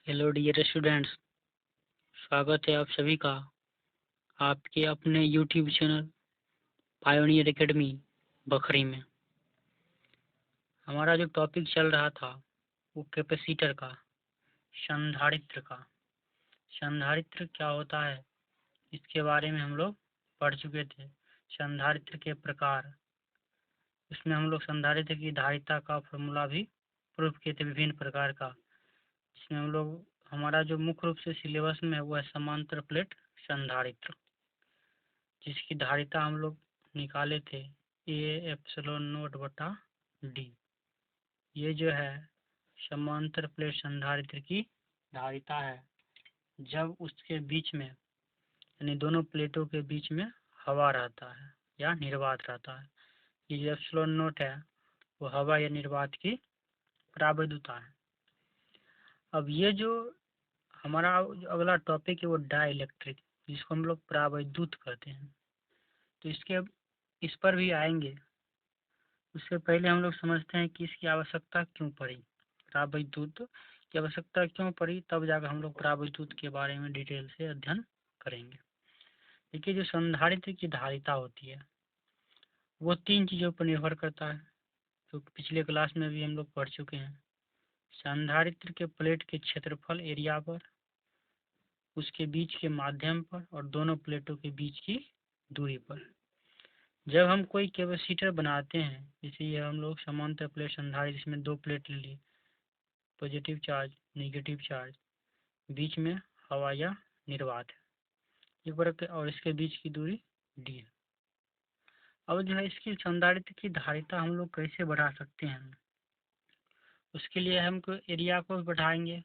Hello dear students, स्वागत है आप सभी का आपके अपने YouTube channel pioneer academy Bakhri में। हमारा जो टॉपिक चल रहा था वो कैपेसिटर का, संधारित्र का। संधारित्र क्या होता है इसके बारे में हम लोग पढ़ चुके थे। संधारित्र के प्रकार, इसमें हम लोग संधारित्र की धारिता का फॉर्मूला भी प्रूफ किए थे विभिन्न प्रकार का। इसमें हम लोग, हमारा जो मुख्य रूप से सिलेबस में है वो है समांतर प्लेट संधारित्र, जिसकी धारिता हम लोग निकाले थे A/ε0/d। ये जो है समांतर प्लेट संधारित्र की धारिता है जब उसके बीच में, यानी दोनों प्लेटों के बीच में हवा रहता है या निर्वात रहता है। ये जो ε0 है वो हवा या निर्वात की परावैद्युता है। अब ये जो हमारा अगला टॉपिक है वो डाइलेक्ट्रिक, जिसको हम लोग परावैद्युत कहते हैं। तो इस पर भी आएंगे। उससे पहले हम लोग समझते हैं कि इसकी आवश्यकता क्यों पड़ी, परावैद्युत की आवश्यकता क्यों पड़ी, तब जाकर हम लोग परावैद्युत के बारे में डिटेल से अध्ययन करेंगे। देखिए, जो संधारित्र की धारिता होती है वो 3 चीज़ों पर निर्भर करता है, जो पिछले क्लास में भी हम लोग पढ़ चुके हैं। संधारित्र के प्लेट के क्षेत्रफल एरिया पर, उसके बीच के माध्यम पर और दोनों प्लेटों के बीच की दूरी पर। जब हम कोई कैपेसिटर बनाते हैं, जैसे ये हम लोग समांतर प्लेट संधारित्र, इसमें 2 प्लेट ले लिए, पॉजिटिव चार्ज नेगेटिव चार्ज, बीच में हवा या निर्वात है, ये वर्ग और इसके बीच की दूरी d है। अब जो है इसकी संधारित्र की धारिता हम लोग कैसे बढ़ा सकते हैं, उसके लिए हमको एरिया को बढ़ाएंगे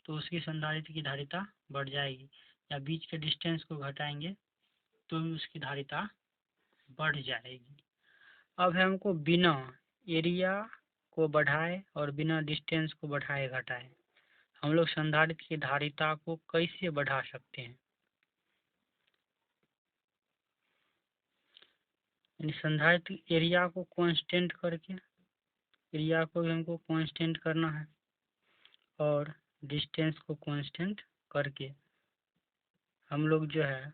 तो उसकी संधारित्र की धारिता बढ़ जाएगी, या बीच के डिस्टेंस को घटाएंगे तो भी उसकी धारिता बढ़ जाएगी। अब हमको बिना एरिया को बढ़ाए और बिना डिस्टेंस को बढ़ाए घटाए हम लोग संधारित्र की धारिता को कैसे बढ़ा सकते हैं। संधारित्र एरिया को कांस्टेंट करके, एरिया को भी हमको कांस्टेंट करना है और डिस्टेंस को कांस्टेंट करके हम लोग जो है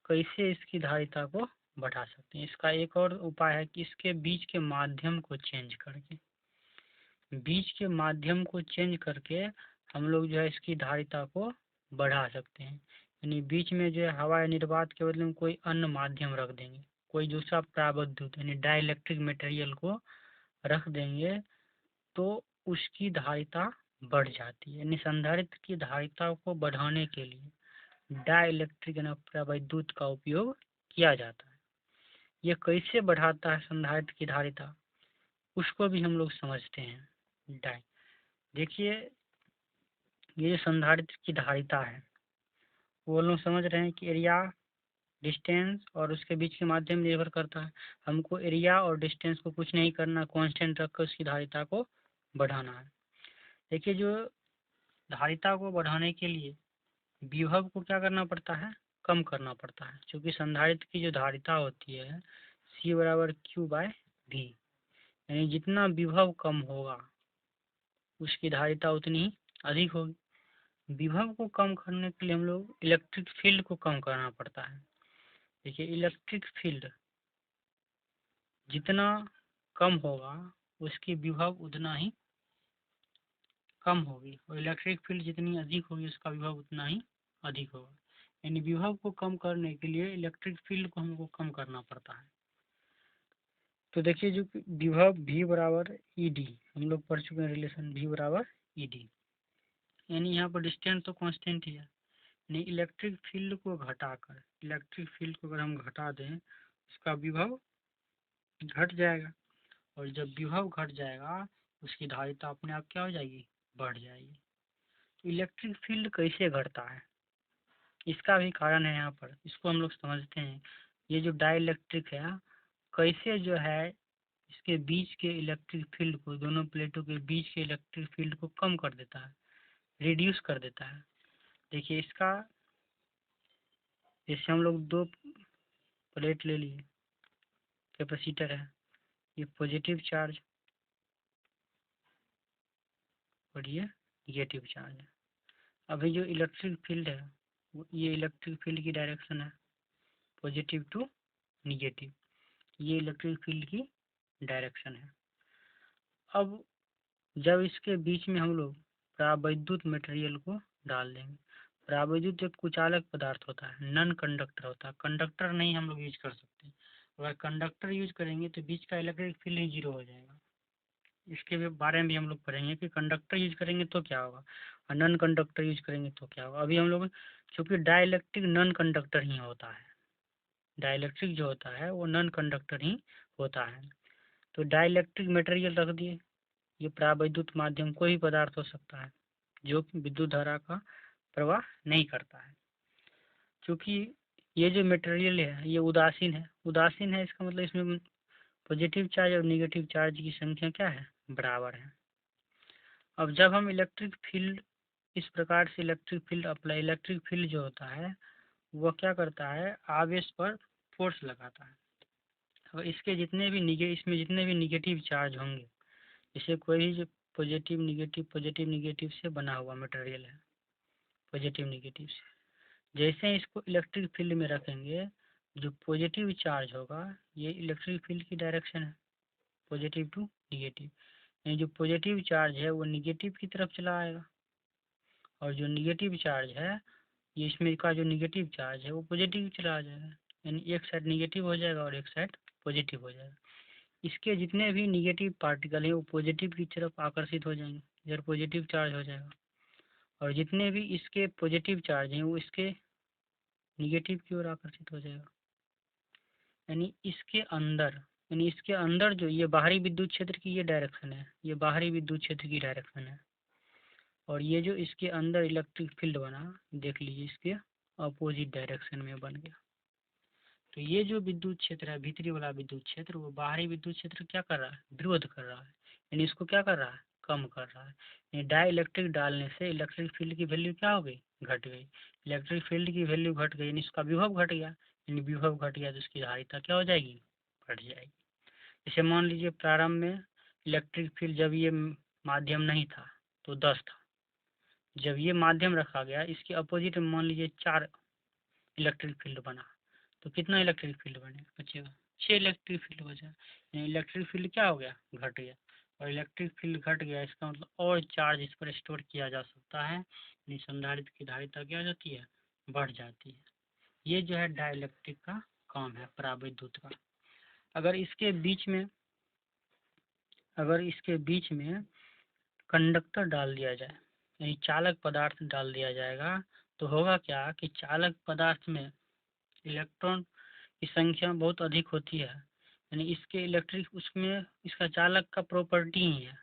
कैसे इसकी धारिता को बढ़ा सकते हैं। इसका एक और उपाय है कि इसके बीच के माध्यम को चेंज करके, बीच के माध्यम को चेंज करके हम लोग जो है इसकी धारिता को बढ़ा सकते हैं। यानी बीच में जो है हवा या निर्वात के बदले में कोई अन्य माध्यम रख देंगे, कोई दूसरा परावैद्युत यानी डाइलेक्ट्रिक मटेरियल को रख देंगे तो उसकी धारिता बढ़ जाती है। यानी संधारित्र की धारिता को बढ़ाने के लिए डाइलेक्ट्रिक यानी परावैद्युत का उपयोग किया जाता है। ये कैसे बढ़ाता है संधारित्र की धारिता, उसको भी हम लोग समझते हैं। देखिए, ये संधारित्र की धारिता है वो लोग समझ रहे हैं कि एरिया, डिस्टेंस और उसके बीच के माध्यम निर्भर करता है। हमको एरिया और डिस्टेंस को कुछ नहीं करना, कांस्टेंट रखकर उसकी धारिता को बढ़ाना है। देखिए, जो धारिता को बढ़ाने के लिए विभव को क्या करना पड़ता है, कम करना पड़ता है। क्योंकि संधारित्र की जो धारिता होती है C = Q/V, यानी जितना विभव कम होगा उसकी धारिता उतनी ही अधिक होगी। विभव को कम करने के लिए हम लोग इलेक्ट्रिक फील्ड को कम करना पड़ता है। देखिए, इलेक्ट्रिक फील्ड जितना कम होगा उसकी विभव उतना ही कम होगी, और इलेक्ट्रिक फील्ड जितनी अधिक होगी उसका विभव उतना ही अधिक होगा। यानी विभव को कम करने के लिए इलेक्ट्रिक फील्ड को हमको कम करना पड़ता है। तो देखिए, जो विभव V = ED हम लोग पढ़ चुके हैं, रिलेशन V = ED, यानी यहाँ पर डिस्टेंस तो कांस्टेंट ही है। यानी इलेक्ट्रिक फील्ड को घटाकर, इलेक्ट्रिक फील्ड को अगर हम घटा दें उसका विभव घट जाएगा, और जब विभव घट जाएगा उसकी धारिता अपने आप क्या हो जाएगी, बढ़ जाएगी। तो इलेक्ट्रिक फील्ड कैसे घटता है, इसका भी कारण है यहाँ पर, इसको हम लोग समझते हैं। ये जो डाइलेक्ट्रिक है कैसे जो है इसके बीच के इलेक्ट्रिक फील्ड को, दोनों प्लेटों के बीच के इलेक्ट्रिक फील्ड को कम कर देता है, रिड्यूस कर देता है। देखिए, इसका जैसे हम लोग 2 प्लेट ले लिए, कैपेसिटर है, ये पॉजिटिव चार्ज और ये निगेटिव चार्ज है। अभी जो इलेक्ट्रिक फील्ड है ये इलेक्ट्रिक फील्ड की डायरेक्शन है पॉजिटिव टू निगेटिव, ये इलेक्ट्रिक फील्ड की डायरेक्शन है। अब जब इसके बीच में हम लोग परावैद्युत मटेरियल को डाल देंगे, परावैद्युत एक कुचालक पदार्थ होता है, नॉन कंडक्टर होता है, कंडक्टर नहीं हम लोग यूज कर सकते। अगर कंडक्टर यूज करेंगे तो बीच का इलेक्ट्रिक फील्ड ही जीरो हो जाएगा। इसके बारे में भी हम लोग पढ़ेंगे कि कंडक्टर यूज करेंगे तो क्या होगा और नॉन कंडक्टर यूज करेंगे तो क्या होगा। अभी हम लोग चूँकि डाइलेक्ट्रिक नॉन कंडक्टर ही होता है, डाइलेक्ट्रिक जो होता है वो नॉन कंडक्टर ही होता है। तो डाइलेक्ट्रिक मटेरियल रख दिए, ये परावैद्युत माध्यम कोई भी पदार्थ हो सकता है जो विद्युत धारा का प्रवाह नहीं करता है। क्योंकि ये जो मटेरियल है ये उदासीन है, उदासीन है इसका मतलब इसमें पॉजिटिव चार्ज और निगेटिव चार्ज की संख्या क्या है, बराबर है। अब जब हम इलेक्ट्रिक फील्ड इस प्रकार से electric field apply, electric field जो होता है वह क्या करता है, आवेश पर फोर्स लगाता है। अब इसके जितने भी इसमें जितने भी निगेटिव चार्ज होंगे, जैसे कोई भी जो पॉजिटिव निगेटिव से बना हुआ मटेरियल है, पॉजिटिव निगेटिव से, जैसे ही इसको इलेक्ट्रिक फील्ड में रखेंगे, जो पॉजिटिव चार्ज होगा ये इलेक्ट्रिक फील्ड की डायरेक्शन है पॉजिटिव टू निगेटिव, यानी जो पॉजिटिव चार्ज है वो निगेटिव की तरफ चला आएगा और जो निगेटिव चार्ज है ये इसमें का जो निगेटिव चार्ज है वो पॉजिटिव चला आ जाएगा, यानी एक साइड निगेटिव हो जाएगा और एक साइड पॉजिटिव हो जाएगा। इसके जितने भी निगेटिव पार्टिकल हैं वो पॉजिटिव की तरफ आकर्षित हो जाएंगे, इधर पॉजिटिव चार्ज हो जाएगा, और जितने भी इसके पॉजिटिव चार्ज हैं वो इसके निगेटिव की ओर आकर्षित हो जाएगा। यानी इसके अंदर जो ये बाहरी विद्युत क्षेत्र की ये डायरेक्शन है, ये बाहरी विद्युत क्षेत्र की डायरेक्शन है, और ये जो इसके अंदर इलेक्ट्रिक फील्ड बना, देख लीजिए इसके अपोजिट डायरेक्शन में बन गया। तो ये जो विद्युत क्षेत्र है भीतरी वाला विद्युत क्षेत्र, वो बाहरी विद्युत क्षेत्र क्या कर रहा है, विरोध कर रहा है, यानी इसको क्या कर रहा है, कम कर रहा है। यानी डाई इलेक्ट्रिक डालने से इलेक्ट्रिक फील्ड की वैल्यू क्या हो गई, घट गई, इलेक्ट्रिक फील्ड की वैल्यू घट गई यानी इसका विभव घट गया, यानी विभव घट गया तो इसकी धारिता क्या हो जाएगी, बढ़ जाएगी। जैसे मान लीजिए प्रारंभ में इलेक्ट्रिक फील्ड जब ये माध्यम नहीं था तो 10 था, जब ये माध्यम रखा गया इसके अपोजिट में मान लीजिए 4 इलेक्ट्रिक फील्ड बना, तो कितना इलेक्ट्रिक फील्ड बने बचेगा, 6 इलेक्ट्रिक फील्ड बचा। इलेक्ट्रिक फील्ड क्या हो गया, घट गया, और इलेक्ट्रिक फील्ड घट गया इसका मतलब और चार्ज इस पर स्टोर किया जा सकता है, यानी संधारित्र की धारिता क्या हो जाती है, बढ़ जाती है। ये जो है डाइलेक्ट्रिक का काम है परावैद्युत का। अगर इसके बीच में कंडक्टर डाल दिया जाए, यानी चालक पदार्थ डाल दिया जाएगा, तो होगा क्या कि चालक पदार्थ में इलेक्ट्रॉन की संख्या बहुत अधिक होती है, यानी इसके इलेक्ट्रिक उसमें इसका चालक का प्रॉपर्टी ही है।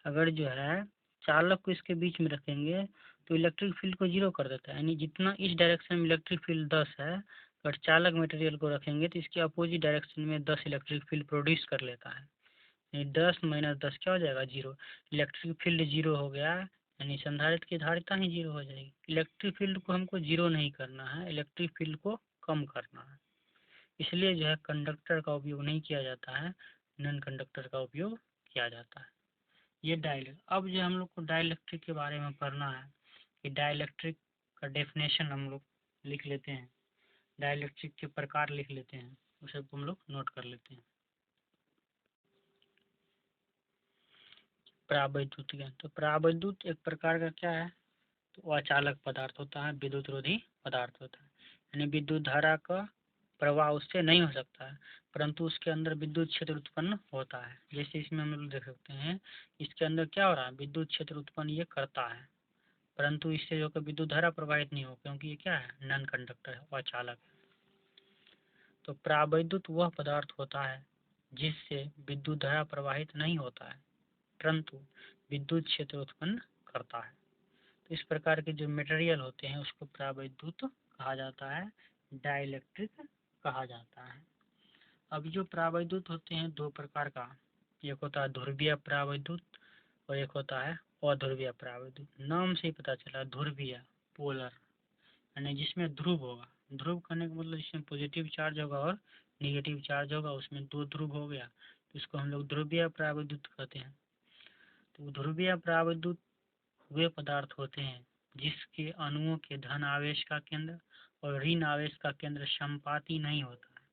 अगर जो है चालक को इसके बीच में रखेंगे तो इलेक्ट्रिक फील्ड को जीरो कर देता है, यानी जितना इस डायरेक्शन में इलेक्ट्रिक फील्ड 10 है, अगर चालक मटेरियल को रखेंगे तो इसके अपोजिट डायरेक्शन में 10 इलेक्ट्रिक फील्ड प्रोड्यूस कर लेता है, यानी 10 माइनस 10 क्या हो जाएगा, जीरो। इलेक्ट्रिक फील्ड जीरो हो गया, यानी संधारित्र की धारिता ही जीरो हो जाएगी। इलेक्ट्रिक फील्ड को हमको जीरो नहीं करना है, इलेक्ट्रिक फील्ड को कम करना है, इसलिए जो है कंडक्टर का उपयोग नहीं किया जाता है, नॉन कंडक्टर का उपयोग किया जाता है। ये डाइलेक्ट्रिक। अब जो हम लोग को डाइलेक्ट्रिक के बारे में पढ़ना है कि डाइलेक्ट्रिक का डेफिनेशन हम लोग लिख लेते हैं, डाइलेक्ट्रिक के प्रकार लिख लेते हैं, उसे हम लोग नोट कर लेते हैं। परावैद्युत ज्ञान, तो परावैद्युत एक प्रकार का क्या है, तो अचालक पदार्थ होता है, विद्युत रोधी पदार्थ होता है, यानी विद्युत धारा का प्रवाह उससे नहीं हो सकता है, परंतु उसके अंदर विद्युत क्षेत्र उत्पन्न होता है। जैसे इसमें हम लोग देख सकते हैं इसके अंदर क्या हो रहा है, विद्युत क्षेत्र उत्पन्न ये करता है, परंतु इससे जो विद्युत धारा प्रवाहित नहीं हो, क्योंकि ये क्या है, नॉन कंडक्टर है, अचालक है। तो परावैद्युत वह पदार्थ होता है जिससे विद्युत धारा प्रवाहित नहीं होता है, परंतु विद्युत क्षेत्र उत्पन्न करता है। तो इस प्रकार के जो मटेरियल होते हैं उसको परावैद्युत कहा जाता है, डाइलेक्ट्रिक कहा जाता है। अब जो परावैद्युत होते हैं दो प्रकार का, एक होता है ध्रुवीय परावैद्युत और एक होता है अध्रुवीय परावैद्युत। नाम से ही पता चला ध्रुवीय, पोलर, यानी जिसमें ध्रुव होगा, ध्रुव करने का मतलब जिसमें पॉजिटिव चार्ज होगा और निगेटिव चार्ज होगा, उसमें दो ध्रुव हो गया, तो इसको हम लोग ध्रुवीय परावैद्युत कहते हैं। तो ध्रुवीय परावैद्युत वे पदार्थ होते हैं जिसके अणुओं के धन आवेश का केंद्र और ऋण आवेश का केंद्र समपाती नहीं होता है।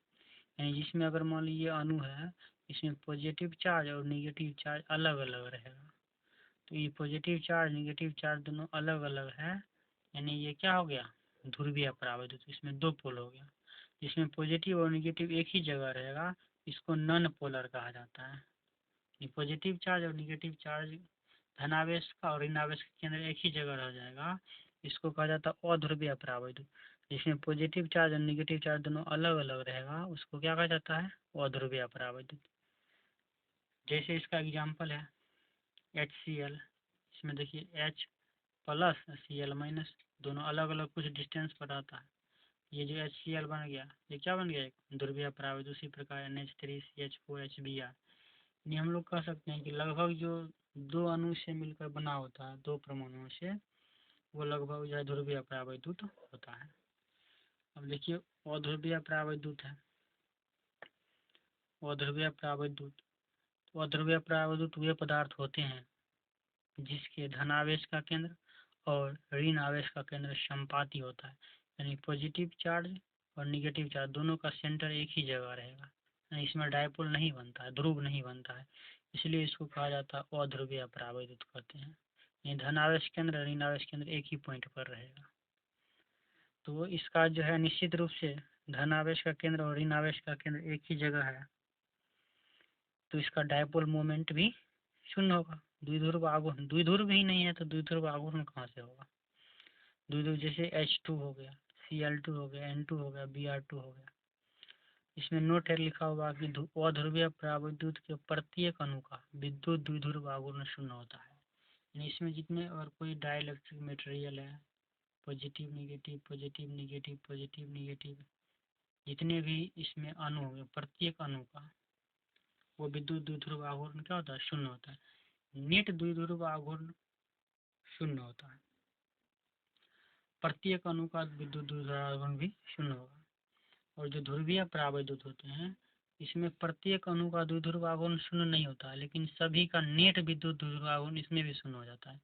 यानी जिसमें अगर मान लीजिए अणु है, इसमें पॉजिटिव चार्ज और निगेटिव चार्ज अलग अलग रहेगा। तो ये पॉजिटिव चार्ज निगेटिव चार्ज दोनों अलग अलग है, यानी ये क्या हो गया, ध्रुवीय परावैद्युत। इसमें दो पोल हो गया। जिसमें पॉजिटिव और निगेटिव एक ही जगह रहेगा, इसको नॉन पोलर कहा जाता है। ये पॉजिटिव चार्ज और निगेटिव चार्ज धनावेश का और ऋणावेश का केंद्र एक ही जगह रह जाएगा, इसको कहा जाता है अध्रुवीय परावैद्युत। जिसमें पॉजिटिव चार्ज और निगेटिव चार्ज दोनों अलग अलग रहेगा, उसको क्या कहा जाता है, अध्रुवीय परावैद्युत। जैसे इसका एग्जाम्पल है HCl, इसमें देखिए H प्लस Cl माइनस दोनों अलग अलग कुछ डिस्टेंस पर आता है। ये जो HCl बन गया, ये क्या बन गया, एक ध्रुवीय परावैद्युत। उसी प्रकार NH3CH4HBr, यानी हम लोग कह सकते हैं कि लगभग जो दो अणु से मिलकर बना होता है, दो परमाणुओं से, वो लगभग जो है ध्रुवीय परावैद्युत होता है। अब देखिए अध्रुवीय परावैद्युत है, अध्रुवीय परावैद्युत। तो अध्रुवीय परावैद्युत वे पदार्थ होते हैं जिसके धनावेश का केंद्र और ऋण आवेश का केंद्र समपाती होता है, यानी पॉजिटिव चार्ज और निगेटिव चार्ज दोनों का सेंटर एक ही जगह रहेगा, यानी इसमें डायपोल नहीं बनता है, ध्रुव नहीं बनता है, इसलिए इसको कहा जाता है अध्रुवीय परावैद्युत कहते हैं। यानी धनावेश केंद्र ऋण आवेश केंद्र एक ही पॉइंट पर रहेगा। तो इसका जो है निश्चित रूप से धनावेश का केंद्र और ऋण आवेश का केंद्र एक ही जगह है, तो इसका डायपोल मोमेंट भी शून्य होगा। द्विध्रुव आघूर्ण, द्विध्रुव ही नहीं है तो द्विध्रुव आघूर्ण कहाँ से होगा। द्विध्रुव जैसे H2 हो गया, Cl2 हो गया, N2 हो गया, Br2 हो गया। इसमें नोट है लिखा होगा कि अध्रुवीय परावैद्युत के प्रत्येक अणु का विद्युत द्विध्रुव आघूर्ण शून्य होता है। यानी इसमें जितने अगर कोई डाइलेक्ट्रिक मटेरियल है, positive negative positive negative positive negative, जितने भी इसमें अणु होंगे, प्रत्येक अणु का वो विद्युत द्विध्रुव आघूर्ण क्या होता है, शून्य होता है। नेट द्विध्रुव आघूर्ण शून्य होता है, प्रत्येक अणु का विद्युत द्विध्रुव आघूर्ण भी शून्य होगा। और जो ध्रुवीय परावैद्युत होते हैं, इसमें प्रत्येक अणु का द्विध्रुव आघूर्ण शून्य नहीं होता है, लेकिन सभी का नेट विद्युत द्विध्रुव आघूर्ण इसमें भी शून्य हो जाता है।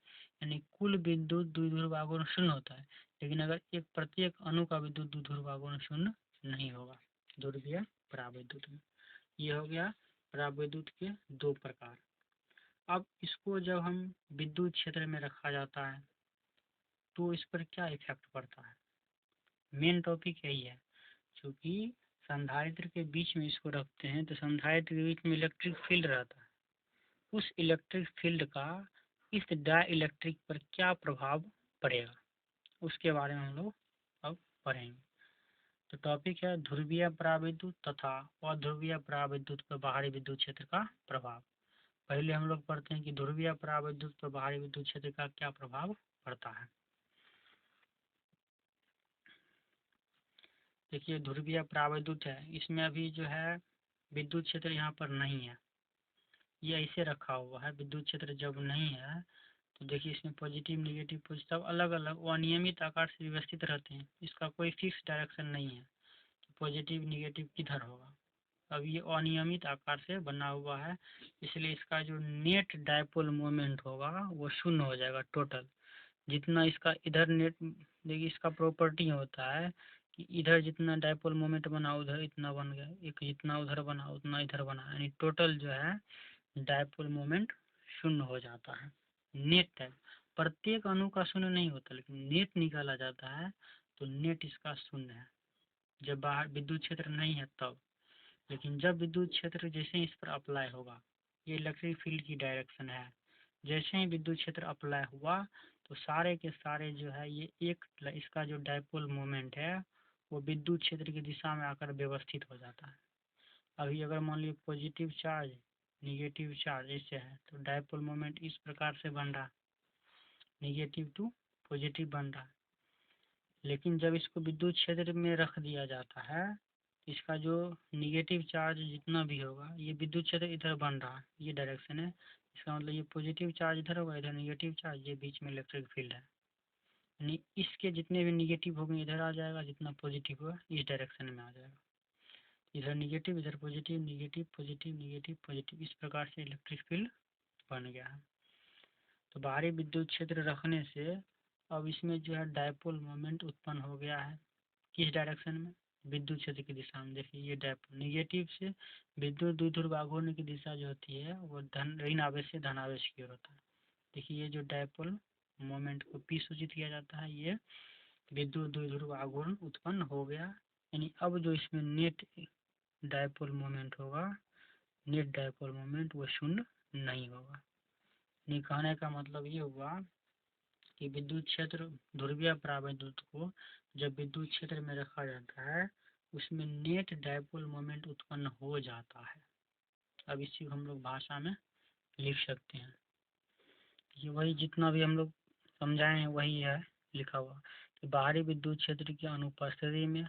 यानी कुल विद्युत द्विध्रुव आघूर्ण शून्य होता है, लेकिन अगर एक प्रत्येक अणु का विद्युत द्विध्रुव आघूर्ण शून्य नहीं होगा ध्रुवीय परावैद्युत में। ये हो गया परावैद्युत के दो प्रकार। अब इसको जब हम विद्युत क्षेत्र में रखा जाता है तो इस पर क्या इफेक्ट पड़ता है, मेन टॉपिक यही है। क्योंकि संधारित्र के बीच में इसको रखते हैं तो संधारित्र के बीच में इलेक्ट्रिक फील्ड रहता है, उस इलेक्ट्रिक फील्ड का इस डाई इलेक्ट्रिक पर क्या प्रभाव पड़ेगा, उसके बारे में हम लोग अब पढ़ेंगे। तो टॉपिक है ध्रुवीय परावैद्युत तथा अध्रुवीय परावैद्युत पर बाहरी विद्युत क्षेत्र का प्रभाव। पहले हम लोग पढ़ते हैं कि ध्रुवीय परावैद्युत पर बाहरी विद्युत क्षेत्र का क्या प्रभाव पड़ता है। देखिए ध्रुवीय परावैद्युत है, इसमें अभी जो है विद्युत क्षेत्र यहाँ पर नहीं है, ये ऐसे रखा हुआ है। विद्युत क्षेत्र जब नहीं है तो देखिए इसमें पॉजिटिव निगेटिव पॉजिटिव अलग अलग अनियमित आकार से व्यवस्थित रहते हैं, इसका कोई फिक्स डायरेक्शन नहीं है कि पॉजिटिव निगेटिव किधर होगा। अब ये अनियमित आकार से बना हुआ है, इसलिए इसका जो नेट डायपोल मोमेंट होगा वो शून्य हो जाएगा टोटल। जितना इसका इधर नेट, देखिए इसका प्रॉपर्टी होता है कि इधर जितना डायपोल मोमेंट बना उधर इतना बन गया, एक जितना उधर बना उतना इधर बना, यानी टोटल जो है डायपोल मोमेंट शून्य हो जाता है। नेट है, प्रत्येक अणु का शून्य नहीं होता, लेकिन नेट निकाला जाता है तो नेट इसका शून्य है जब बाहर विद्युत क्षेत्र नहीं है तब। लेकिन जब विद्युत क्षेत्र जैसे ही इस पर अप्लाई होगा, ये इलेक्ट्रिक फील्ड की डायरेक्शन है, जैसे ही विद्युत क्षेत्र अप्लाई हुआ तो सारे के सारे जो है ये एक इसका जो डायपोल मोमेंट है वो विद्युत क्षेत्र की दिशा में आकर व्यवस्थित हो जाता है। अभी अगर मान लीजिए पॉजिटिव चार्ज निगेटिव चार्ज ऐसे है तो डायपोल मोमेंट इस प्रकार से बन रहा, निगेटिव टू पॉजिटिव बन रहा। लेकिन जब इसको विद्युत क्षेत्र में रख दिया जाता है, इसका जो निगेटिव चार्ज जितना भी होगा, ये विद्युत क्षेत्र इधर बन रहा, ये डायरेक्शन है, इसका मतलब ये पॉजिटिव चार्ज इधर होगा, इधर निगेटिव चार्ज, ये बीच में इलेक्ट्रिक फील्ड है। यानी इसके जितने भी निगेटिव होंगे इधर आ जाएगा, जितना पॉजिटिव होगा इस डायरेक्शन में आ जाएगा। इधर निगेटिव इधर positive negative positive negative positive, इस प्रकार से इलेक्ट्रिक फील्ड बन गया है। तो बाहरी विद्युत क्षेत्र रखने से अब इसमें जो है डायपोल मोमेंट उत्पन्न हो गया है। किस डायरेक्शन में? विद्युत क्षेत्र की दिशा में। देखिए ये डायपोल निगेटिव से विद्युत द्विध्रुव आघूर्ण की दिशा जो होती है वो ऋण आवेश से धन आवेश की ओर होता है। देखिए ये जो डायपोल मोमेंट को P सूचित किया जाता है, ये विद्युत द्विध्रुव आघूर्ण उत्पन्न हो गया। यानी अब जो इसमें नेट डायपोल मोमेंट होगा, नेट डायपोल मोमेंट वो शून्य नहीं होगा। यानी कहने का मतलब ये हुआ कि विद्युत क्षेत्र ध्रुवीय परावैद्युत को जब विद्युत क्षेत्र में रखा जाता है उसमें नेट डायपोल मोमेंट उत्पन्न हो जाता है। अब इसी को हम लोग भाषा में लिख सकते हैं। ये वही जितना भी हम लोग समझाए हैं वही है लिखा हुआ कि बाहरी विद्युत क्षेत्र की अनुपस्थिति में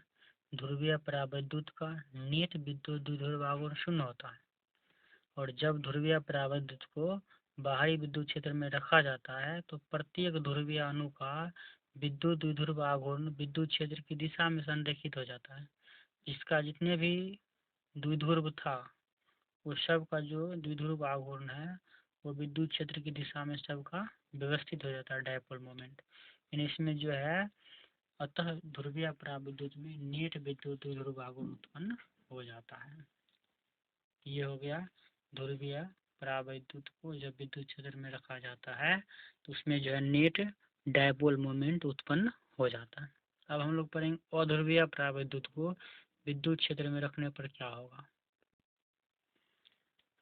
ध्रुवीय परावैद्युत का नेट विद्युत द्विध्रुव आघूर्ण शून्य होता है, और जब ध्रुवीय परावैद्युत को बाहरी विद्युत क्षेत्र में रखा जाता है तो प्रत्येक ध्रुवीय अणु का विद्युत द्विध्रुव आघूर्ण विद्युत क्षेत्र की दिशा में संरेखित हो जाता है। इसका जितने भी द्विध्रुव था वो सब का जो द्विध्रुव आघूर्ण है वो विद्युत क्षेत्र की दिशा में सबका व्यवस्थित हो जाता है डायपोल मोमेंट। यानी इसमें जो है अतः ध्रुवीय परावैद्युत में नेट विद्युत द्विध्रुव आघूर्ण उत्पन्न हो जाता है। ये हो गया ध्रुवीय परावैद्युत को जब विद्युत क्षेत्र में रखा जाता है तो उसमें जो है नेट डायपोल मोमेंट उत्पन्न हो जाता है। अब हम लोग पढ़ेंगे अध्रुवीय परावैद्युत को विद्युत क्षेत्र में रखने पर क्या होगा।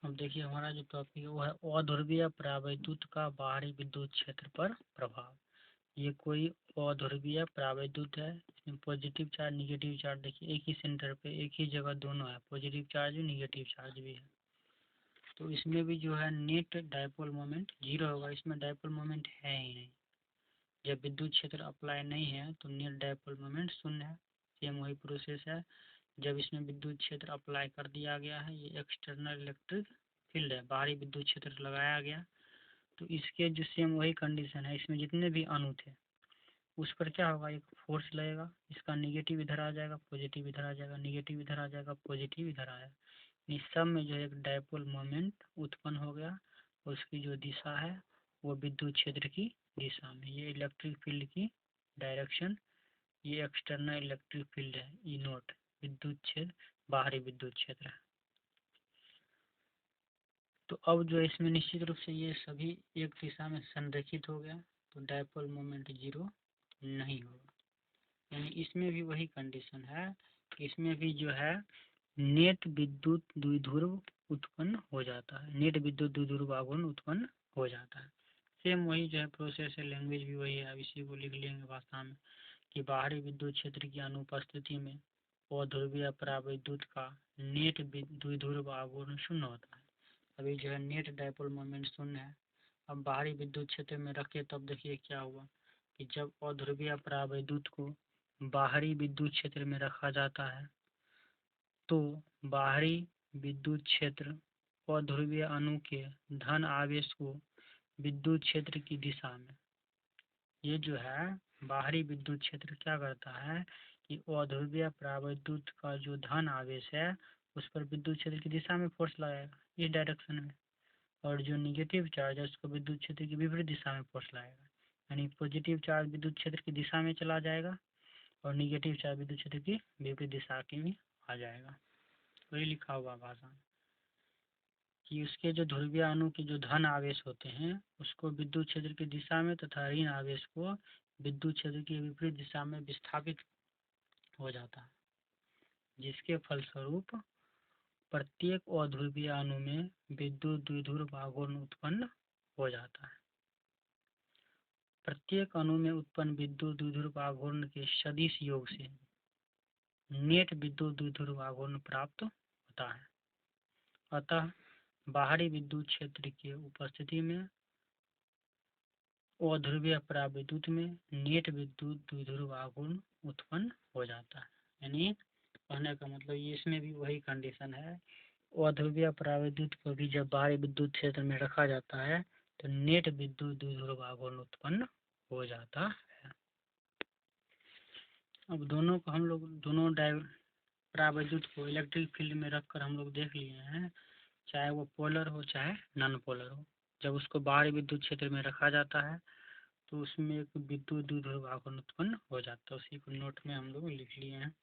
अब देखिए हमारा जो टॉपिक है वो है अध्रुवीय परावैद्युत का बाहरी विद्युत क्षेत्र पर प्रभाव। ये कोई अध्रुवीय परावैद्युत है, इसमें पॉजिटिव चार्ज निगेटिव चार्ज देखिए एक ही सेंटर पे एक ही जगह दोनों है, पॉजिटिव चार्ज भी निगेटिव चार्ज भी है। तो इसमें भी जो है नेट डायपोल मोमेंट जीरो होगा, इसमें डायपोल मोमेंट है ही नहीं। जब विद्युत क्षेत्र अप्लाई नहीं है तो नेट डायपोल मोमेंट शून्य है। सेम वही प्रोसेस है जब इसमें विद्युत क्षेत्र अप्लाई कर दिया गया है, ये एक्सटर्नल इलेक्ट्रिक फील्ड है, बाहरी विद्युत क्षेत्र लगाया गया, तो इसके जो सेम वही कंडीशन है, इसमें जितने भी अणु थे उस पर क्या होगा, एक फोर्स लगेगा, इसका निगेटिव इधर आ जाएगा, पॉजिटिव इधर आ जाएगा, निगेटिव इधर आ जाएगा, पॉजिटिव इधर आएगा। इस सब में जो है एक डायपोल मोमेंट उत्पन्न हो गया और उसकी जो दिशा है वो विद्युत क्षेत्र की दिशा में। ये इलेक्ट्रिक फील्ड की डायरेक्शन, ये एक्सटर्नल इलेक्ट्रिक फील्ड है ई नोट, विद्युत क्षेत्र बाहरी विद्युत क्षेत्र है। तो अब जो इसमें निश्चित रूप से ये सभी एक दिशा में संरेखित हो गया तो डायपोल मोमेंट जीरो नहीं होगा। यानी इसमें भी वही कंडीशन है, इसमें भी जो है नेट विद्युत द्विध्रुव उत्पन्न हो जाता है, नेट विद्युत द्विध्रुव आघूर्ण उत्पन्न हो जाता है। सेम वही जो है प्रोसेस है, लैंग्वेज भी वही है। अब इसी को लिख लेंगे भाषा में कि बाहरी विद्युत क्षेत्र की अनुपस्थिति में अध्रुवीय परावैद्युत का नेट द्विध्रुव आघूर्ण शून्य होता है। अभी जो है नेट डायपोल मोमेंट शून्य है। अब बाहरी विद्युत क्षेत्र में रखे तब देखिए क्या हुआ कि जब अध्रुवीय परावैद्युत को बाहरी विद्युत क्षेत्र में रखा जाता है तो बाहरी विद्युत क्षेत्र अध्रुवीय अणु के धन आवेश को विद्युत क्षेत्र की दिशा में, ये जो है बाहरी विद्युत क्षेत्र क्या करता है कि अध्रुवीय परावैद्युत का जो धन आवेश है उस पर विद्युत क्षेत्र की दिशा में फोर्स लगाएगा इस डायरेक्शन में, और जो निगेटिव चार्ज है उसको विद्युत क्षेत्र की विपरीत दिशा में फोर्स लगाएगा। यानी पॉजिटिव चार्ज विद्युत क्षेत्र की दिशा में चला जाएगा और निगेटिव चार्ज विद्युत क्षेत्र की विपरीत दिशा की भी आ जाएगा। वही लिखा हुआ भाषा कि उसके जो ध्रुवीय अणु के जो धन आवेश होते हैं उसको विद्युत क्षेत्र की दिशा में तथा ऋण आवेश को विद्युत क्षेत्र की विपरीत दिशा में विस्थापित हो जाता है, जिसके फलस्वरूप प्रत्येक अध्रुवीय अणु में विद्युत द्विध्रुव आघूर्ण उत्पन्न हो जाता है। प्रत्येक अणु में उत्पन्न विद्युत द्विध्रुव आघूर्ण के सदिश योग से नेट विद्युत द्विध्रुव आघूर्ण प्राप्त होता है। अतः बाहरी विद्युत क्षेत्र की उपस्थिति में अध्रुवीय परावैद्युत में नेट विद्युत द्विध्रुव आघूर्ण उत्पन्न हो जाता है। यानी कहने का मतलब ये इसमें भी वही कंडीशन है, अध्रुवीय परावैद्युत को भी जब बाहरी विद्युत क्षेत्र में रखा जाता है तो नेट विद्युत द्विध्रुव आघूर्ण उत्पन्न हो जाता है। अब दोनों को हम लोग दोनों परावैद्युत को इलेक्ट्रिक फील्ड में रखकर हम लोग देख लिए हैं, चाहे वो पोलर हो चाहे नॉन पोलर हो। जब उसको बाहरी विद्युत क्षेत्र में रखा जाता है तो उसमें एक विद्युत द्विध्रुव आघूर्ण उत्पन्न हो जाता है। उसी को नोट में हम लोग लिख लिए हैं।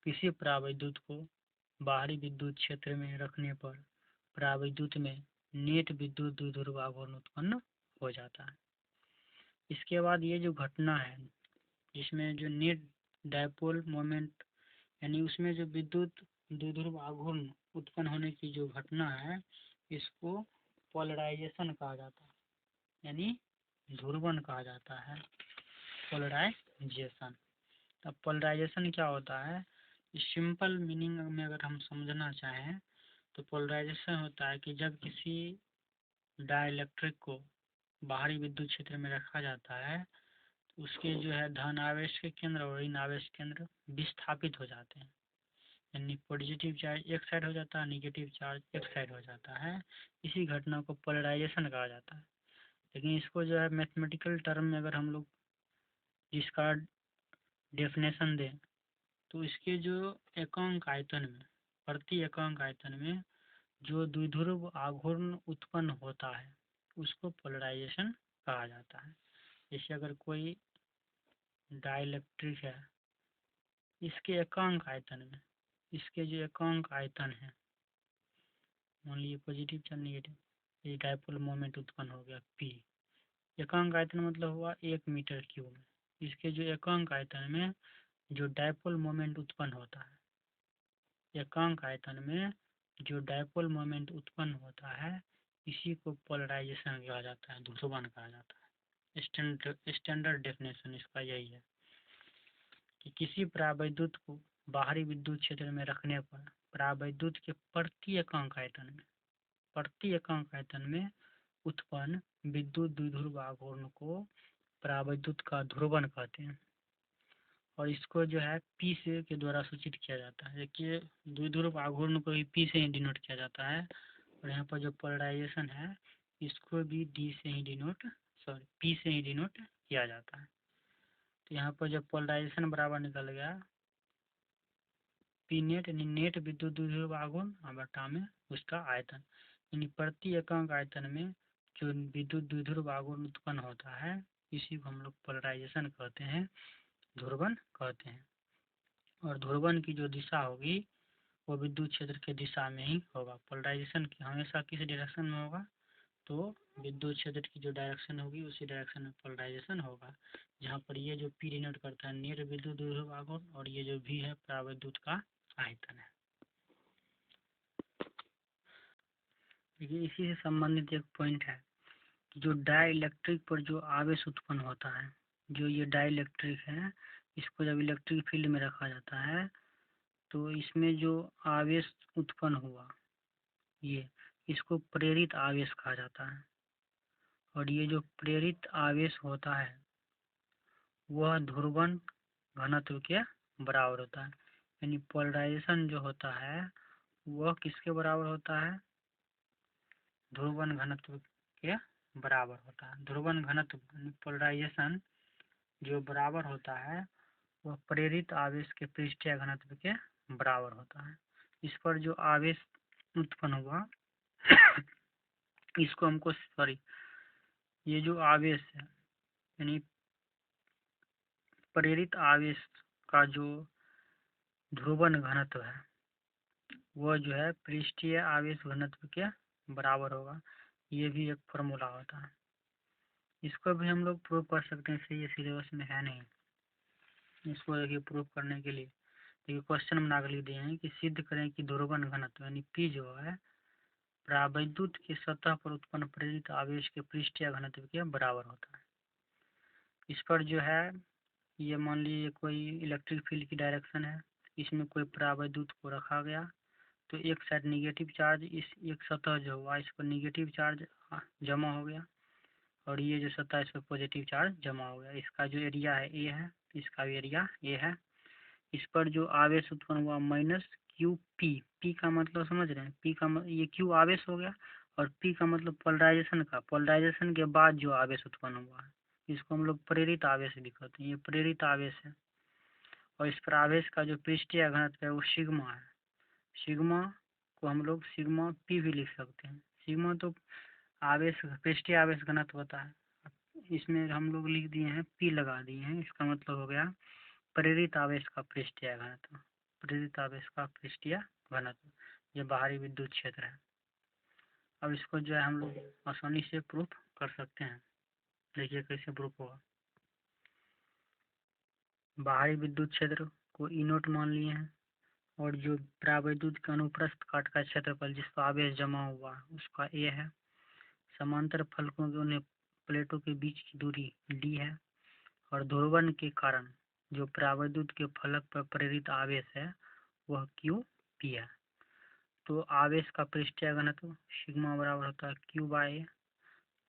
किसी परावैद्युत को बाहरी विद्युत क्षेत्र में रखने पर परावैद्युत में नेट विद्युत द्विध्रुव आघूर्ण उत्पन्न हो जाता है। इसके बाद ये जो घटना है जिसमें जो नेट डायपोल मोमेंट यानी उसमें जो विद्युत द्विध्रुव आघूर्ण उत्पन्न होने की जो घटना है इसको पोलराइजेशन कहा जाता है, यानी ध्रुवण कहा जाता है, पोलराइजेशन। अब पोलराइजेशन क्या होता है, इस सिंपल मीनिंग में अगर हम समझना चाहें तो पोलराइजेशन होता है कि जब किसी डाइलेक्ट्रिक को बाहरी विद्युत क्षेत्र में रखा जाता है तो उसके जो है धन आवेश के केंद्र और ऋण आवेश केंद्र विस्थापित हो जाते हैं, यानी पॉजिटिव चार्ज एक साइड हो जाता है, नेगेटिव चार्ज एक साइड हो जाता है। इसी घटना को पोलराइजेशन कहा जाता है। लेकिन इसको जो है मैथमेटिकल टर्म में अगर हम लोग इसका डेफिनेशन दें तो इसके जो एकांक आयतन में, प्रति एकांक आयतन में जो द्विध्रुव आघूर्ण उत्पन्न होता है उसको पोलराइजेशन कहा जाता है। जैसे अगर कोई डाइलेक्ट्रिक है, इसके एकांक आयतन में, इसके जो एकांक आयतन है, मान लीजिए पॉजिटिव चार्ज नेगेटिव, ये डायपोल मोमेंट उत्पन्न हो गया P। एकांक आयतन मतलब हुआ 1 मीटर क्यूब में। इसके जो एकांक आयतन में जो डायपोल मोमेंट उत्पन्न होता है, एकांक आयतन में जो डायपोल मोमेंट उत्पन्न होता है इसी को पोलराइजेशन कहा जाता है, ध्रुवण कहा जाता है। स्टैंडर्ड डेफिनेशन इसका यही है कि किसी परावैद्युत को बाहरी विद्युत क्षेत्र में रखने पर परावैद्युत के प्रति एकांक आयतन में उत्पन्न विद्युत द्विध्रुव आघूर्ण को परावैद्युत का ध्रुवण कहते हैं और इसको जो है P से के द्वारा सूचित किया जाता है। देखिए द्विध्रुव आघूर्ण को भी P से ही डिनोट किया जाता है और यहाँ पर जो पोलराइजेशन है इसको भी P से ही डिनोट किया जाता है। तो यहाँ पर जब पोलराइजेशन बराबर निकल गया P नेट यानी नेट विद्युत द्विध्रुव आघूर्ण बटा में उसका आयतन, यानी प्रति एकांक आयतन में जो विद्युत द्विध्रुव आघूर्ण उत्पन्न होता है इसी को हम लोग पोलराइजेशन कहते हैं, ध्रुवण कहते हैं। और ध्रुवण की जो दिशा होगी वो विद्युत क्षेत्र के दिशा में ही होगा। पोलराइजेशन की हमेशा किस डायरेक्शन में होगा, तो विद्युत क्षेत्र की जो डायरेक्शन होगी उसी डायरेक्शन में पोलराइजेशन होगा। जहाँ पर ये जो P डिनोट करता है नेट विद्युत द्विध्रुव आघूर्ण और ये जो V है परावैद्युत का आयतन है। देखिए इसी से संबंधित एक पॉइंट है कि जो डाइलेक्ट्रिक पर जो आवेश उत्पन्न होता है, जो ये डाइलेक्ट्रिक है इसको जब इलेक्ट्रिक फील्ड में रखा जाता है तो इसमें जो आवेश उत्पन्न हुआ ये इसको प्रेरित आवेश कहा जाता है और ये जो प्रेरित आवेश होता है वह ध्रुवण घनत्व के बराबर होता है, यानी पोलराइजेशन जो होता है वह किसके बराबर होता है, ध्रुवण घनत्व के बराबर होता है। ध्रुवण घनत्व पोलराइजेशन जो बराबर होता है वह प्रेरित आवेश के पृष्ठीय घनत्व के बराबर होता है। इस पर जो आवेश उत्पन्न हुआ इसको हमको ये जो आवेश है यानी प्रेरित आवेश का जो ध्रुवण घनत्व है वह जो है पृष्ठीय आवेश घनत्व के बराबर होगा। ये भी एक फॉर्मूला होता है, इसको भी हम लोग प्रूव कर सकते हैं। ये सिलेबस में है नहीं, इसको देखिए प्रूव करने के लिए देखिए क्वेश्चन बना कर लिख दिए हैं कि सिद्ध करें कि ध्रुवण घनत्व यानी P जो है परावैद्युत की सतह पर उत्पन्न प्रेरित आवेश के पृष्ठीय घनत्व के बराबर होता है। इस पर जो है ये मान लीजिए कोई इलेक्ट्रिक फील्ड की डायरेक्शन है, इसमें कोई परावैद्युत को रखा गया तो एक साइड निगेटिव चार्ज, इस एक सतह जो हुआ इस पर निगेटिव चार्ज जमा हो गया और ये जो सतह इस पर पॉजिटिव चार्ज जमा हो गया। इसका जो एरिया है ए है, इसका भी एरिया ए है। इस पर जो आवेश उत्पन्न हुआ माइनस क्यू पी का मतलब समझ रहे हैं, पी का ये क्यू आवेश हो गया और पी का मतलब पोलराइजेशन के बाद जो आवेश उत्पन्न हुआ है इसको हम लोग प्रेरित आवेश भी कहते हैं। ये प्रेरित आवेश है और इस पर आवेश का जो पृष्ठीय घनत्व है वो सिग्मा है। सिग्मा को हम लोग सिग्मा P भी लिख सकते हैं। सिग्मा तो आवेश पृष्ठीय आवेश घनत्व होता है। इसमें हम लोग लिख दिए हैं P लगा दिए हैं, इसका मतलब हो गया प्रेरित आवेश का पृष्ठीय घनत्व। प्रेरित आवेश का पृष्ठीय घनत्व जो बाहरी विद्युत क्षेत्र है। अब इसको जो है हम लोग आसानी से प्रूफ कर सकते हैं। देखिए कैसे प्रूफ होगा। बाहरी विद्युत क्षेत्र को E नोट मान लिए हैं और जो परावैद्युत के अनुप्रस्थ काट का क्षेत्रफल जिसका आवेश जमा हुआ उसका A है। समांतर फलकों के उन्हें प्लेटों के बीच की दूरी D है और ध्रुवण के कारण जो परावैद्युत के फलक पर प्रेरित आवेश है वह QP है। तो आवेश का पृष्ठीय घनत्व सिग्मा बराबर होता है Q/A।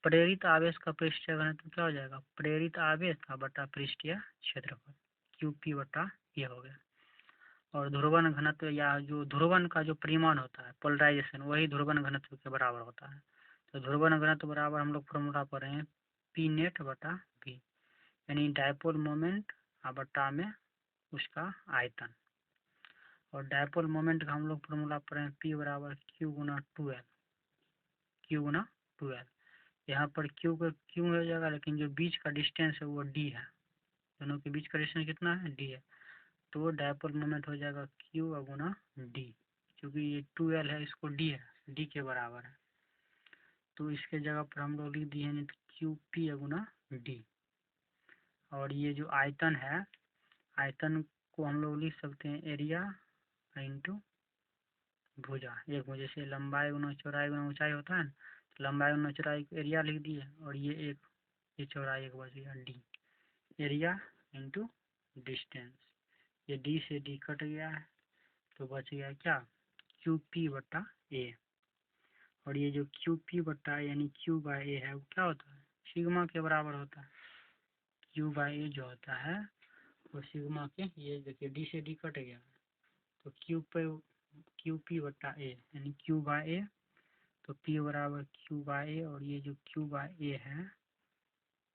प्रेरित आवेश का पृष्ठीय घनत्व क्या हो जाएगा, प्रेरित आवेश का बटा पृष्ठीय क्षेत्रफल QP/A हो गया। और ध्रुवण घनत्व या जो ध्रुवण का जो परिमाण होता है पोलराइजेशन वही ध्रुवण घनत्व के बराबर होता है। तो ध्रुवण घनत्व बराबर हम लोग फॉर्मूला पढ़ रहे हैं P नेट बटा V, यानी डायपोल मोमेंट बटा में उसका आयतन। और डायपोल मोमेंट का हम लोग फॉर्मूला पढ़ रहे हैं P बराबर Q गुना 2L, Q गुना 2L। यहाँ पर Q का Q हो जाएगा, लेकिन जो बीच का डिस्टेंस है वो D है। दोनों के बीच का डिस्टेंस कितना है, D है। तो डायपोल मोमेंट हो जाएगा Q गुना D, क्योंकि ये 2L है, इसको D है, D के बराबर है। तो इसके जगह पर हम लोग लिख दिए हैं QP गुना D। और ये जो आयतन है, आयतन को हम लोग लिख सकते हैं एरिया इंटू भुजा। एक भुजा से लंबाई गुना चौड़ाई गुना ऊंचाई होता है, तो लंबाई गुना चौड़ाई एरिया लिख दिए और ये चौड़ाई एक बच गया D, एरिया इंटू डिस्टेंस। ये D से D कट गया है तो बच गया क्या, QP/A। और ये जो QP/A यानी Q/A है वो क्या होता है, सिग्मा के बराबर होता है। Q/A जो होता है वो सिग्मा के, ये देखिए D से D कट गया तो QP/A यानी Q/A, तो P बराबर Q/A। और ये जो Q/A है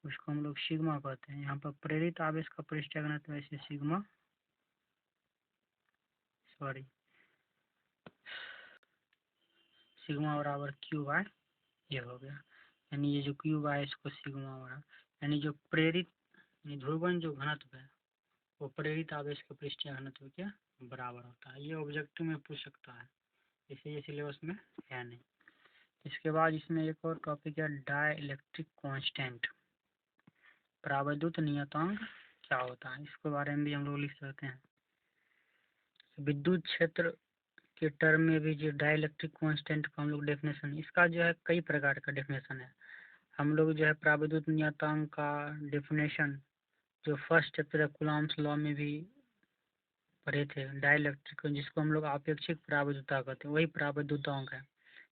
उसको हम लोग सिग्मा कहते हैं। यहाँ पर प्रेरित आवेश का पृष्ठीय घनत्व ऐसे सिग्मा बराबर Q/A हो गया। यानी ये जो Q/A इसको सिग्मा बराबर, यानी जो प्रेरित ध्रुवण जो घनत्व है वो प्रेरित आवेश के पृष्ठीय घनत्व के बराबर होता है। ये ऑब्जेक्टिव में पूछ सकता है, इसे ये सिलेबस में है नहीं। इसके बाद इसमें एक और टॉपिक है डाइलेक्ट्रिक कांस्टेंट, परावैद्युत नियतांक क्या होता है, इसके बारे में भी हम लोग लिख सकते हैं। विद्युत क्षेत्र के टर्म में भी जो डाइलेक्ट्रिक कांस्टेंट का हम लोग डेफिनेशन, इसका जो है कई प्रकार का डेफिनेशन है। हम लोग जो है परावैद्युत नियतांक का डेफिनेशन जो फर्स्ट चैप्टर है कूलॉम्स लॉ में भी पढ़े थे। डाइलेक्ट्रिक जिसको हम लोग आपेक्षिक परावैद्युता कहते हैं वही परावैद्युतांक है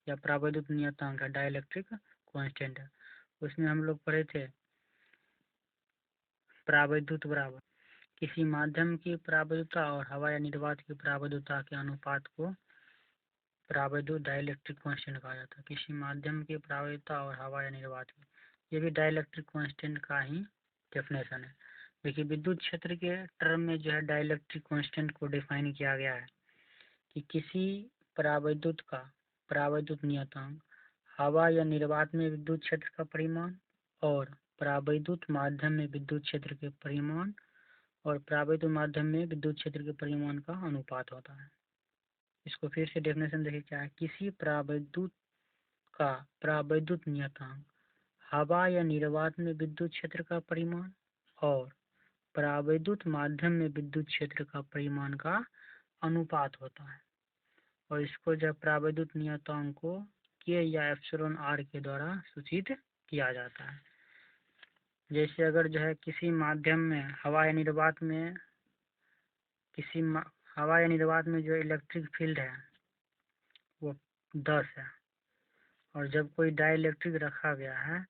या परावैद्युत नियतांक है, डाइलेक्ट्रिक कांस्टेंट है। उसमें हम लोग पढ़े थे परावैद्युत बराबर किसी माध्यम की परावैद्युता और हवा या निर्वात की परावैद्युता के अनुपात को परावैद्युत डाइलेक्ट्रिक कांस्टेंट कहा जाता है। किसी माध्यम की परावैद्युता और हवा या निर्वात की, ये भी डाइलेक्ट्रिक कांस्टेंट का ही डेफिनेशन है। देखिए विद्युत क्षेत्र के टर्म में जो है डाइलेक्ट्रिक कांस्टेंट को डिफाइन किया गया है कि किसी परावैद्युत का परावैद्युत नियतांक, हवा या निर्वात में विद्युत क्षेत्र का परिमाण और परावैद्युत माध्यम में विद्युत क्षेत्र के परिमाण और परावैद्युत माध्यम में विद्युत क्षेत्र के परिमाण का अनुपात होता है। इसको फिर से डेफिनेशन देखिए क्या है, किसी परावैद्युत का परावैद्युत नियतांक हवा या निर्वात में विद्युत क्षेत्र का परिमाण और परावैद्युत माध्यम में विद्युत क्षेत्र का परिमाण का अनुपात होता है। और इसको जब परावैद्युत नियतांक को K या एप्सिलॉन R के द्वारा सूचित किया जाता है। जैसे अगर जो है किसी माध्यम में हवा या निर्वात में हवा या निर्वात में जो इलेक्ट्रिक फील्ड है वो 10 है और जब कोई डाइलेक्ट्रिक रखा गया है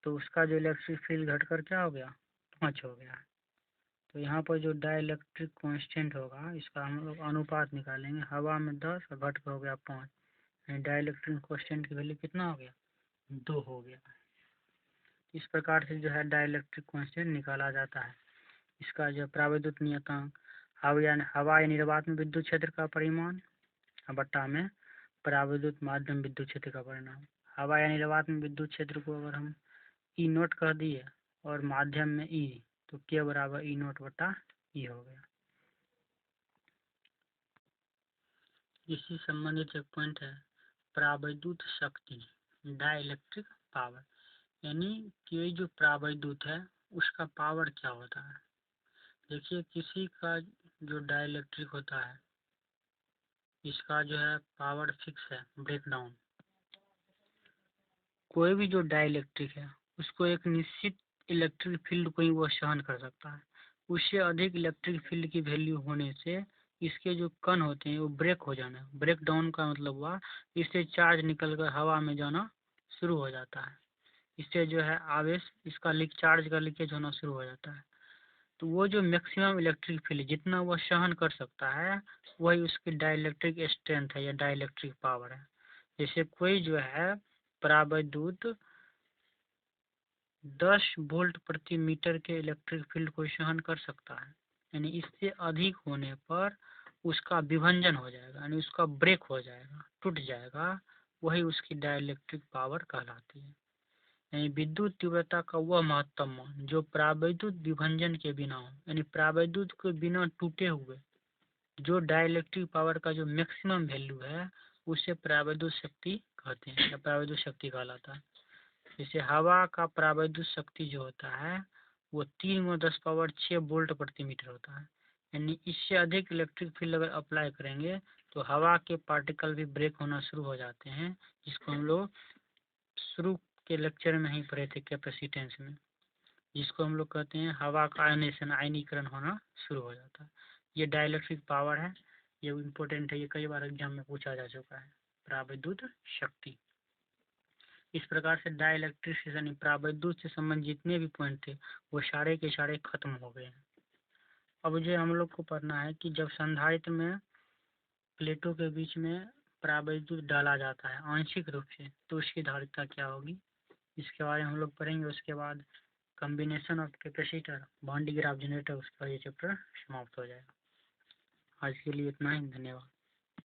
तो उसका जो इलेक्ट्रिक फील्ड घटकर क्या हो गया, 5 हो गया। तो यहाँ पर जो डाइलेक्ट्रिक कांस्टेंट होगा इसका हम लोग अनुपात निकालेंगे, हवा में 10 और घटकर हो गया 5, डाइलेक्ट्रिक कांस्टेंट की वैल्यू कितना हो गया, 2 हो गया। इस प्रकार से जो है डाइलेक्ट्रिक कांस्टेंट निकाला जाता है। इसका जो परावैद्युत नियतांक हवा या निर्वात में विद्युत क्षेत्र का परिमाण बट्टा में परावैद्युत माध्यम विद्युत क्षेत्र का परिमाण, हवा या निर्वात में विद्युत क्षेत्र को अगर हम ई नोट कह दिए और माध्यम में ई, तो के बराबर ई नोट बटा ई हो गया। इसी संबंधित एक पॉइंट है परावैद्युत शक्ति, डाइलेक्ट्रिक पावर, यानी कि जो परावैद्युत है उसका पावर क्या होता है। देखिए किसी का जो डाइलेक्ट्रिक होता है इसका जो है पावर फिक्स है, ब्रेकडाउन। कोई भी जो डाइलेक्ट्रिक है उसको एक निश्चित इलेक्ट्रिक फील्ड को ही वो सहन कर सकता है। उससे अधिक इलेक्ट्रिक फील्ड की वैल्यू होने से इसके जो कण होते हैं वो ब्रेक हो जाना, ब्रेक डाउन का मतलब हुआ इससे चार्ज निकलकर हवा में जाना शुरू हो जाता है। इससे जो है आवेश इसका चार्ज का लीकेज होना शुरू हो जाता है। तो वो जो मैक्सिमम इलेक्ट्रिक फील्ड जितना वह सहन कर सकता है वही उसकी डाइलेक्ट्रिक स्ट्रेंथ है या डाइलेक्ट्रिक पावर है। जैसे कोई जो है परावैद्युत 10 वोल्ट प्रति मीटर के इलेक्ट्रिक फील्ड को सहन कर सकता है, यानी इससे अधिक होने पर उसका विभंजन हो जाएगा, यानी उसका ब्रेक हो जाएगा, टूट जाएगा, वही उसकी डाइलेक्ट्रिक पावर कहलाती है। यानी विद्युत तीव्रता का वह महत्तम मान जो परावैद्युत विभंजन के बिना हो, यानी परावैद्युत के बिना टूटे हुए जो डाइलेक्ट्रिक पावर का जो मैक्सिमम वैल्यू है उसे परावैद्युत शक्ति कहते हैं या परावैद्युत शक्ति कहलाता है। जैसे हवा का परावैद्युत शक्ति जो होता है वो 3×10⁶ वोल्ट प्रति मीटर होता है। यानी इससे अधिक इलेक्ट्रिक फील्ड अगर अप्लाई करेंगे तो हवा के पार्टिकल भी ब्रेक होना शुरू हो जाते हैं, जिसको हम लोग शुरू के लेक्चर में ही पढ़े थे कैपेसिटेंस में, जिसको हम लोग कहते हैं हवा का आयनेशन, आयनीकरण होना शुरू हो जाता है। ये डाइलेक्ट्रिक पावर है, ये इम्पोर्टेंट है, ये कई बार एग्जाम में पूछा जा चुका है, परावैद्युत शक्ति। इस प्रकार से डाइलेक्ट्रिसिटी परावैद्युत से संबंधित जितने भी पॉइंट थे वो सारे के सारे खत्म हो गए हैं। अब जो हम लोग को पढ़ना है कि जब संधारित्र में प्लेटों के बीच में परावैद्युत डाला जाता है आंशिक रूप से तो उसकी धारिता क्या होगी, इसके बारे में हम लोग पढ़ेंगे। उसके बाद combination of capacitor, bond graph generator, उसका ये चैप्टर समाप्त हो जाएगा। आज के लिए इतना ही, धन्यवाद।